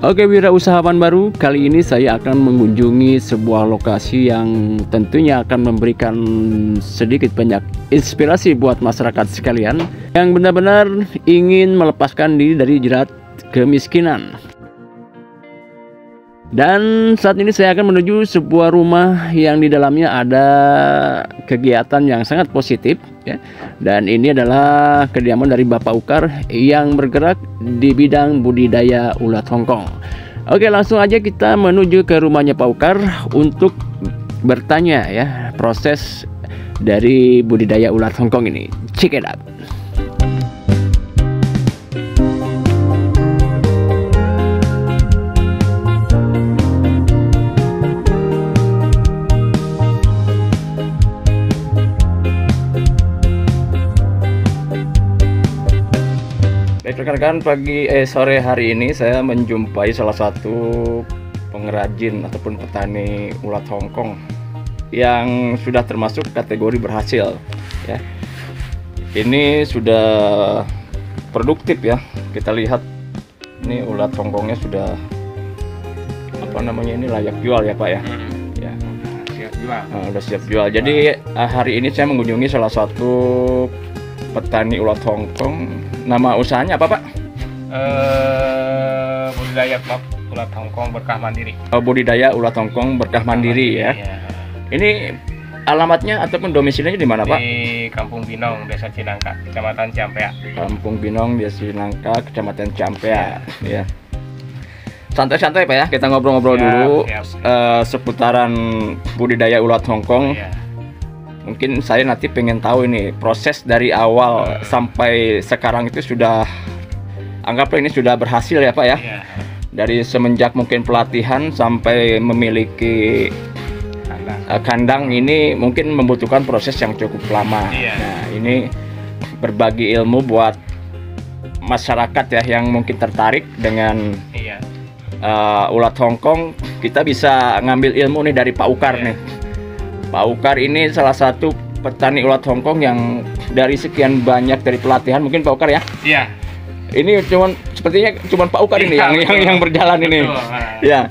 Oke wirausahawan baru, kali ini saya akan mengunjungi sebuah lokasi yang tentunya akan memberikan sedikit banyak inspirasi buat masyarakat sekalian yang benar-benar ingin melepaskan diri dari jerat kemiskinan. Dan saat ini saya akan menuju sebuah rumah yang di dalamnya ada kegiatan yang sangat positif ya. Dan ini adalah kediaman dari Bapak Ukar yang bergerak di bidang budidaya ulat Hongkong. Oke, langsung aja kita menuju ke rumahnya Pak Ukar untuk bertanya ya proses dari budidaya ulat Hongkong ini. Check it out. Rekan-rekan, sore hari ini saya menjumpai salah satu pengrajin ataupun petani ulat Hongkong yang sudah termasuk kategori berhasil ya. Ini sudah produktif ya. Kita lihat ini ulat Hongkongnya sudah ini layak jual ya Pak ya. Ya. Siap jual. Udah siap jual. Jadi hari ini saya mengunjungi salah satu petani ulat Hongkong. Nama usahanya apa Pak? Budidaya ulat Hongkong berkah mandiri. Budidaya ulat Hongkong berkah mandiri ya. Ya. Ini alamatnya ataupun domisilinya di mana Pak? Di Kampung Binong, Desa Cinangka, Kecamatan Ciampea. Kampung Binong, Desa Cinangka, Kecamatan Ciampea. Ya. Santai-santai Pak ya, kita ngobrol-ngobrol dulu seputaran budidaya ulat Hongkong. Ya. Mungkin saya nanti pengen tahu ini proses dari awal sampai sekarang itu sudah anggaplah ini sudah berhasil ya Pak ya. Ya. Dari semenjak mungkin pelatihan sampai memiliki kandang ini mungkin membutuhkan proses yang cukup lama. Ya. Nah, ini berbagi ilmu buat masyarakat ya yang mungkin tertarik dengan ulat Hongkong. Kita bisa ngambil ilmu nih dari Pak Ukar nih. Pak Ukar ini salah satu petani ulat Hongkong yang dari sekian banyak dari pelatihan, mungkin Pak Ukar ya? Iya. Ini sepertinya Pak Ukar ini yang berjalan ini. Ya.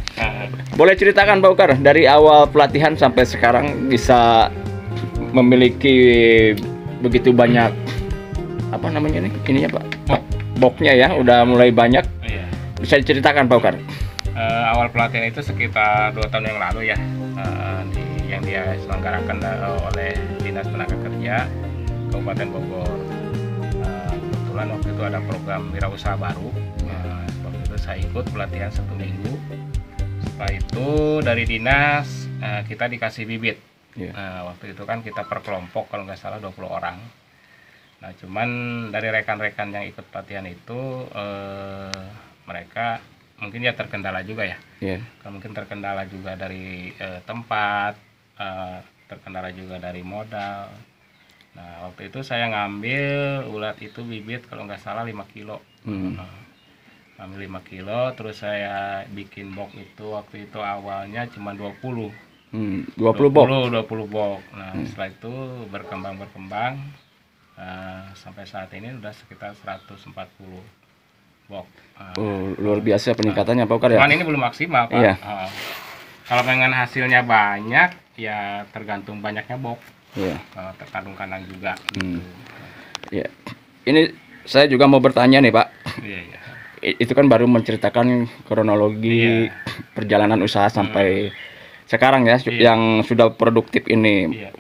Boleh ceritakan Pak Ukar dari awal pelatihan sampai sekarang bisa memiliki begitu banyak ininya Pak? Boknya ya, udah mulai banyak. Iya. Bisa diceritakan Pak Ukar? Awal pelatihan itu sekitar 2 tahun yang lalu ya. Yang dia selenggarakan oleh Dinas Tenaga Kerja Kabupaten Bogor. Kebetulan waktu itu ada program wirausaha baru. Waktu itu saya ikut pelatihan 1 minggu. Setelah itu dari dinas kita dikasih bibit. Waktu itu kan kita per kelompok kalau nggak salah 20 orang. Nah cuman dari rekan-rekan yang ikut pelatihan itu mereka mungkin ya terkendala juga ya. Mungkin terkendala juga dari tempat. Terkendala juga dari modal. Nah waktu itu saya ngambil ulat itu bibit kalau nggak salah 5 kilo. Ngambil 5 kilo terus saya bikin box itu waktu itu awalnya cuma 20 box. Nah setelah itu berkembang sampai saat ini udah sekitar 140 box. Luar biasa peningkatannya Pak Ukar ya. Cuman ini belum maksimal Pak. Iya. Kalau pengen hasilnya banyak ya tergantung banyaknya box. Iya. Tergantung kandang juga. Iya. Ini saya juga mau bertanya nih Pak. Iya. Itu kan baru menceritakan kronologi perjalanan usaha sampai sekarang ya, yang sudah produktif ini. Iya.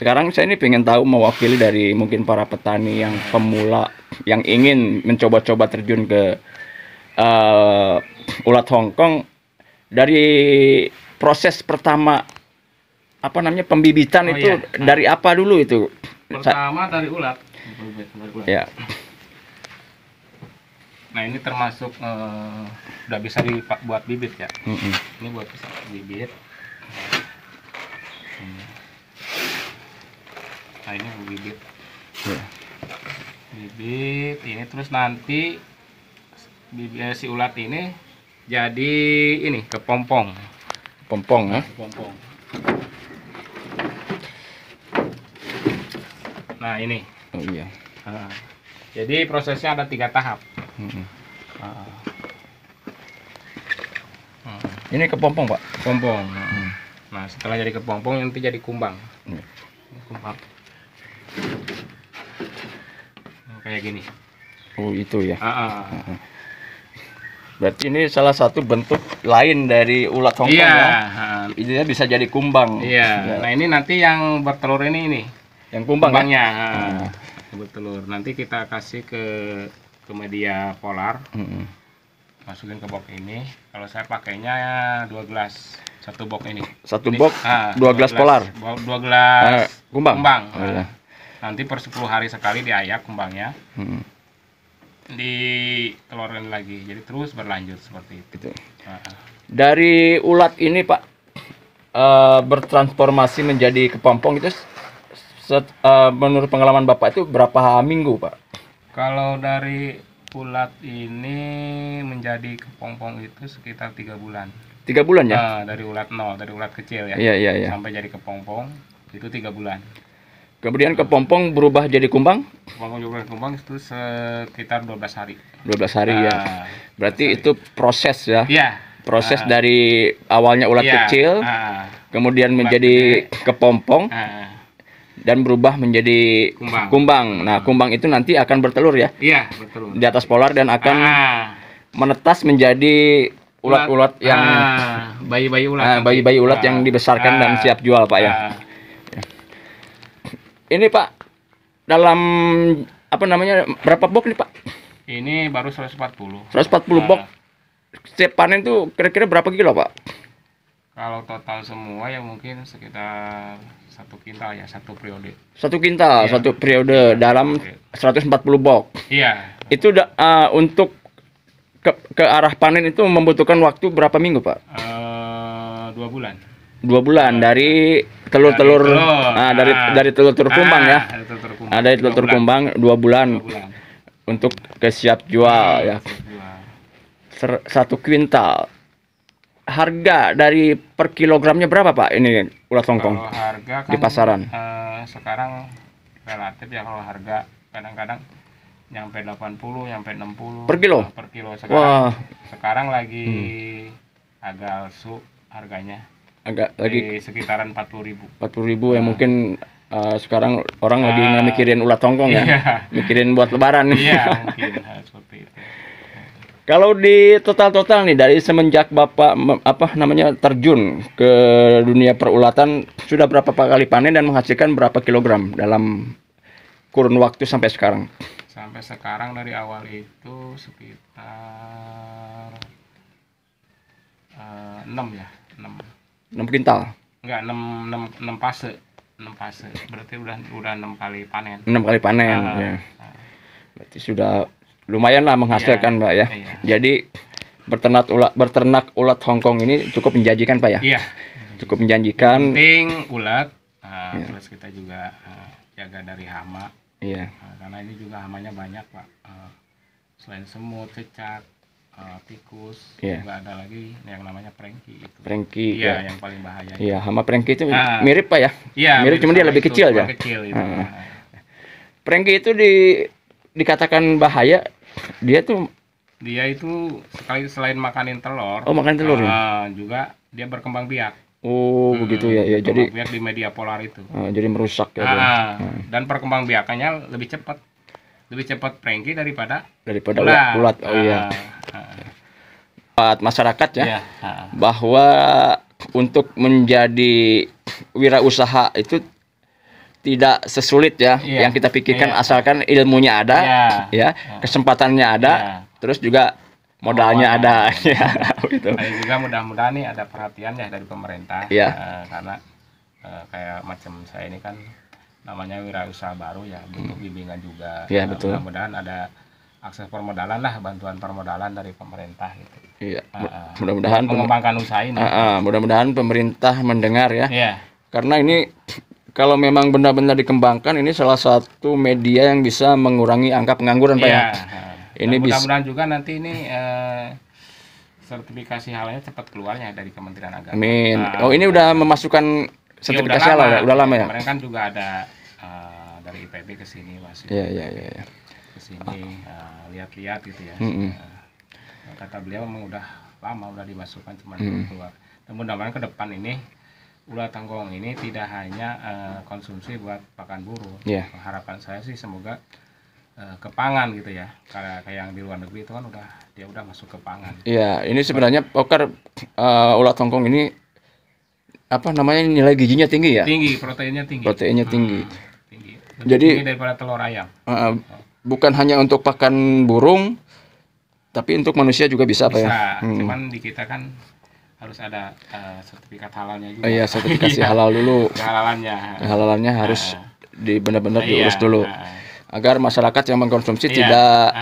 Sekarang saya ini pengen tahu mewakili dari mungkin para petani yang pemula yang ingin mencoba-coba terjun ke ulat Hongkong. Dari proses pertama pembibitan itu dari apa dulu itu? Pertama dari ulat. Ya. Nah ini termasuk udah bisa dibuat bibit ya. Ini buat bibit. Nah ini bibit. Bibit ini terus nanti si ulat ini jadi ini kepompong. Pompong ya. Kepompong. Nah ini. Oh iya. Jadi prosesnya ada 3 tahap. Ini kepompong, Pak. Kepompong. Nah, setelah jadi kepompong nanti jadi kumbang. Ini. Kumbang. Nah, kayak gini. Oh, itu ya. Ah. Berarti ini salah satu bentuk lain dari ulat hongkong Iya. ya. Ini bisa jadi kumbang. Iya. Ya. Nah, ini nanti yang bertelur ini. Yang kumbang Kumbangnya. ya? Bertelur. Nanti kita kasih ke media polar. Masukin ke box ini. Kalau saya pakainya 2 gelas. Satu box ini. Satu Ini, box 2 gelas polar. 2 gelas kumbang. kumbang. Oh, iya. Nanti per 10 hari sekali diayak kumbangnya. Ditelurkan lagi. Jadi terus berlanjut seperti itu. Gitu. Dari ulat ini, Pak, bertransformasi menjadi kepompong itu menurut pengalaman Bapak itu berapa minggu, Pak? Kalau dari ulat ini menjadi kepompong itu sekitar 3 bulan. 3 bulan ya? Nah, dari ulat nol, dari ulat kecil ya. Iya. Sampai jadi kepompong itu 3 bulan. Kemudian kepompong berubah jadi kumbang? Kepompong juga kumbang itu sekitar 12 hari. 12 hari ya. Berarti itu proses ya? Iya. Proses dari awalnya ulat kecil, kemudian menjadi kepompong, dan berubah menjadi kumbang. Nah, kumbang itu nanti akan bertelur ya? Iya, betul. Di atas polar dan akan menetas menjadi ulat-ulat yang bayi-bayi ulat. Bayi-bayi ulat yang dibesarkan dan siap jual, Pak ya. Ini, Pak, dalam berapa box nih, Pak? Ini baru 140. 140 box. Setiap panen tuh kira-kira berapa kilo, Pak? Kalau total semua ya mungkin sekitar 1 kintal ya, 1 periode. 1 kintal, 1 periode dalam 140 box. Iya. Itu untuk ke arah panen itu membutuhkan waktu berapa minggu, Pak? 2 bulan. 2 bulan dari telur-telur, dari telur-telur kumbang ya. Dari telur kumbang 2 bulan untuk siap jual ya. 1 kuintal. Harga dari per kilogramnya berapa, Pak? Ini ulat hongkong. Kalau harga kan di pasaran. Sekarang relatif ya, kalau harga kadang-kadang nyampe 80, nyampe 60 per kilo. Per kilo sekarang. Sekarang lagi agak harganya. Agak lagi sekitaran 40.000. 40.000 ya, mungkin sekarang orang lagi nggak mikirin ulat hongkong ya. Mikirin buat lebaran. Iya, mungkin seperti itu. Kalau di total nih dari semenjak Bapak terjun ke dunia perulatan, sudah berapa kali panen dan menghasilkan berapa kilogram dalam kurun waktu sampai sekarang? Sampai sekarang dari awal itu sekitar 6 ya, 6 kintal. Enggak, 6 fase. 6 fase. Berarti udah 6 kali panen. 6 kali panen ya. Berarti sudah lumayan lah menghasilkan, Pak ya. Jadi berternak ulat hongkong ini cukup menjanjikan, Pak ya. Iya. Cukup menjanjikan. Penting ulat, terus kita juga jaga dari hama. Iya. Karena ini juga hamanya banyak, Pak. Selain semut, cecak, tikus, juga ada lagi yang namanya prengki. Prengki. Iya, yang paling bahaya. Iya, hama prengki itu mirip, Pak ya. Iya. Mirip, cuma dia lebih kecil ya. Prengki itu dikatakan bahaya. Dia itu selain makanin telur. Oh, makanin telur ya. Juga dia berkembang biak. Oh, begitu ya. Ya, jadi biak di media polar itu. Jadi merusak ya. Dan perkembang biakannya lebih cepat. Lebih cepat prengki daripada ulat. Oh iya. Masyarakat ya. Bahwa untuk menjadi wirausaha itu tidak sesulit ya yang kita pikirkan, asalkan ilmunya ada, kesempatannya ada, terus juga modalnya ada. Gitu. Juga mudah-mudahan nih ada perhatian ya dari pemerintah, karena kayak macam saya ini kan namanya wirausaha baru ya, butuh bimbingan juga. Betul. Mudah-mudahan ada akses permodalan lah, bantuan permodalan dari pemerintah gitu. Iya. Mudah-mudahan mengembangkan usaha ini. Mudah-mudahan pemerintah mendengar ya. Karena ini kalau memang benar-benar dikembangkan, ini salah satu media yang bisa mengurangi angka pengangguran, Pak ya. Ini mudah-mudahan juga nanti ini sertifikasi halalnya cepat keluarnya dari Kementerian Agama. Amin. Ini udah memasukkan sertifikasi halal ya? Udah lama ya? Kemarin kan juga ada dari IPB ke sini masih. Ke sini lihat-lihat gitu ya. Kata beliau memang udah lama udah dimasukkan cuma keluar. Dan mudah-mudahan ke depan ini ulat tongkong ini tidak hanya konsumsi buat pakan burung. Harapan saya sih semoga ke pangan gitu ya, karena kayak yang di luar negeri itu kan dia udah masuk ke pangan. Iya, ini sebenarnya Pak Ukar, ulat tongkong ini apa namanya, nilai gizinya tinggi ya? Tinggi, proteinnya tinggi. Tinggi. Tinggi. Jadi tinggi daripada telur ayam. Bukan hanya untuk pakan burung, tapi untuk manusia juga bisa, Pak ya? Cuman di kita kan harus ada sertifikat halalnya juga. Iya, sertifikasi halal dulu. Halalannya harus benar-benar diurus dulu, agar masyarakat yang mengkonsumsi tidak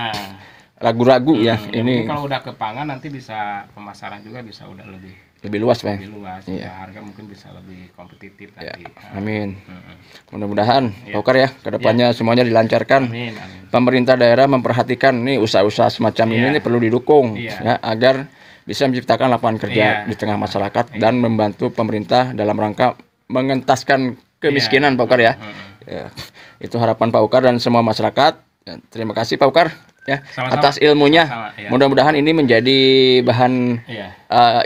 ragu-ragu ya. Ini kalau udah ke pangan nanti bisa pemasaran juga bisa udah lebih luas, Pak. Lebih luas. Ya, harga mungkin bisa lebih kompetitif nanti. Amin. Mudah-mudahan Pak Ukar ya, kedepannya semuanya dilancarkan. Amin. Pemerintah daerah memperhatikan nih usaha-usaha semacam ini perlu didukung ya, agar bisa menciptakan lapangan kerja di tengah masyarakat dan membantu pemerintah dalam rangka mengentaskan kemiskinan, Pak Ukar ya. Itu harapan Pak Ukar dan semua masyarakat. Terima kasih Pak Ukar ya, atas ilmunya. Mudah-mudahan ini menjadi bahan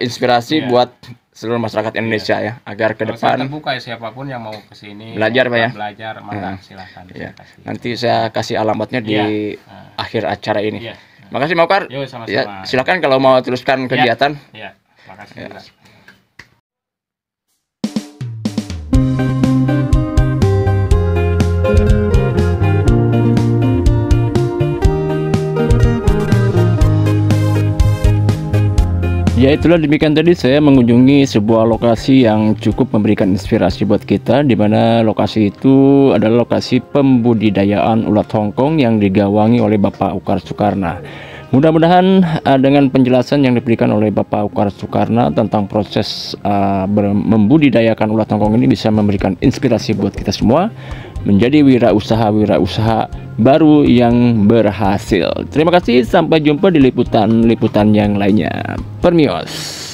inspirasi buat seluruh masyarakat Indonesia ya, agar ke depan terbuka ya, siapapun yang mau ke sini belajar, Pak ya. Belajar, maka silakan. Nanti saya kasih alamatnya di akhir acara ini. Makasih Pak Ukar. Ya, silakan kalau mau teruskan kegiatan. Makasih juga. Ya, itulah demikian tadi saya mengunjungi sebuah lokasi yang cukup memberikan inspirasi buat kita, di mana lokasi itu adalah lokasi pembudidayaan ulat tongkong yang digawangi oleh Bapak Ukar Sukarna. Mudah-mudahan dengan penjelasan yang diberikan oleh Bapak Ukar Sukarna tentang proses membudidayakan ulat tongkong ini bisa memberikan inspirasi buat kita semua menjadi wirausaha baru yang berhasil. Terima kasih, sampai jumpa di liputan yang lainnya. Permios.